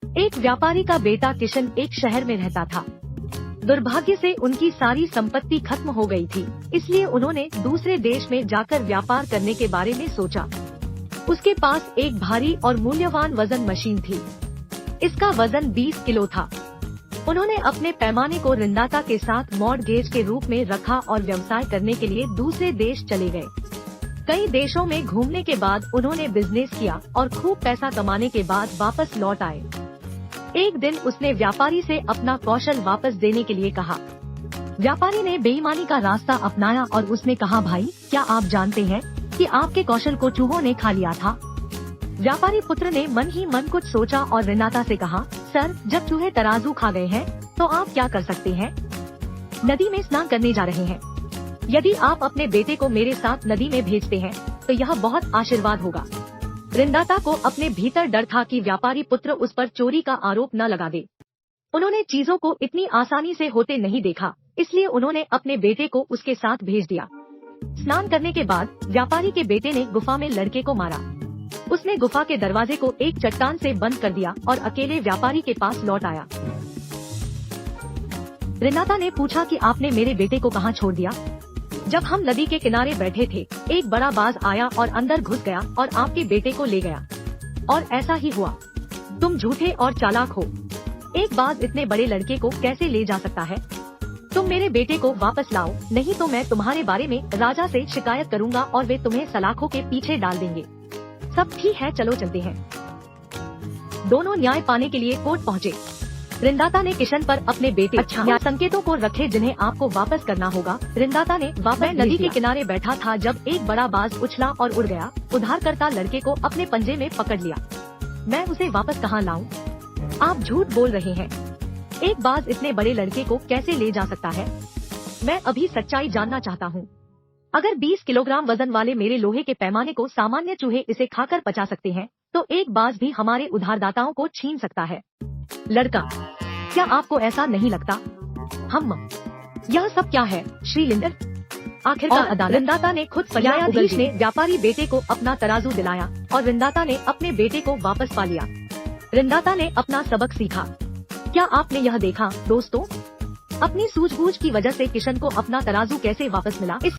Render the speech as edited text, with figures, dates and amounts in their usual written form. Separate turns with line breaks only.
एक व्यापारी का बेटा किशन एक शहर में रहता था। दुर्भाग्य से उनकी सारी संपत्ति खत्म हो गई थी, इसलिए उन्होंने दूसरे देश में जाकर व्यापार करने के बारे में सोचा। उसके पास एक भारी और मूल्यवान वजन मशीन थी। इसका वजन 20 किलो था। उन्होंने अपने पैमाने को ऋणदाता के साथ मॉर्टगेज के रूप में रखा और व्यवसाय करने के लिए दूसरे देश चले गए। कई देशों में घूमने के बाद उन्होंने बिजनेस किया और खूब पैसा कमाने के बाद वापस लौट आए। एक दिन उसने व्यापारी से अपना कौशल वापस देने के लिए कहा। व्यापारी ने बेईमानी का रास्ता अपनाया और उसने कहा, भाई क्या आप जानते हैं कि आपके कौशल को चूहों ने खा लिया था। व्यापारी पुत्र ने मन ही मन कुछ सोचा और ऋणदाता से कहा, सर जब चूहे तराजू खा गए हैं तो आप क्या कर सकते हैं। नदी में स्नान करने जा रहे हैं। यदि आप अपने बेटे को मेरे साथ नदी में भेजते हैं तो यह बहुत आशीर्वाद होगा। ऋणदाता को अपने भीतर डर था कि व्यापारी पुत्र उस पर चोरी का आरोप न लगा दे। उन्होंने चीजों को इतनी आसानी से होते नहीं देखा, इसलिए उन्होंने अपने बेटे को उसके साथ भेज दिया। स्नान करने के बाद व्यापारी के बेटे ने गुफा में लड़के को मारा। उसने गुफा के दरवाजे को एक चट्टान से बंद कर दिया और अकेले व्यापारी के पास लौट आया। ऋणदाता ने पूछा कि आपने मेरे बेटे को कहाँ छोड़ दिया। जब हम नदी के किनारे बैठे थे, एक बड़ा बाज आया और अंदर घुस गया और आपके बेटे को ले गया। और ऐसा ही हुआ। तुम झूठे और चालाक हो। एक बाज इतने बड़े लड़के को कैसे ले जा सकता है। तुम मेरे बेटे को वापस लाओ, नहीं तो मैं तुम्हारे बारे में राजा से शिकायत करूँगा और वे तुम्हें सलाखों के पीछे डाल देंगे। सब ठीक है, चलो चलते हैं। दोनों न्याय पाने के लिए कोर्ट पहुँचे। ऋणदाता ने किशन पर अपने बेटे संकेतों को रखे जिन्हें आपको वापस करना होगा। ऋणदाता ने वापस नदी के किनारे बैठा था जब एक बड़ा बाज उछला और उड़ गया। उधारकर्ता लड़के को अपने पंजे में पकड़ लिया। मैं उसे वापस कहाँ लाऊं? आप झूठ बोल रहे हैं। एक बाज इतने बड़े लड़के को कैसे ले जा सकता है? मैं अभी सच्चाई जानना चाहता हूँ। अगर 20 किलोग्राम वजन वाले मेरे लोहे के पैमाने को सामान्य चूहे इसे खाकर पचा सकते हैं, तो एक बाज भी हमारे उधारदाताओं को छीन सकता है। लड़का, क्या आपको ऐसा नहीं लगता? यह सब क्या है श्री लिंडर? आखिरकार अदालत ऋणदाता ने खुद न्यायाधीश ने व्यापारी बेटे को अपना तराजू दिलाया और ऋणदाता ने अपने बेटे को वापस पा लिया। ऋणदाता ने अपना सबक सीखा। क्या आपने यह देखा दोस्तों? अपनी सूझबूझ की वजह से किशन को अपना तराजू कैसे वापस मिला। इस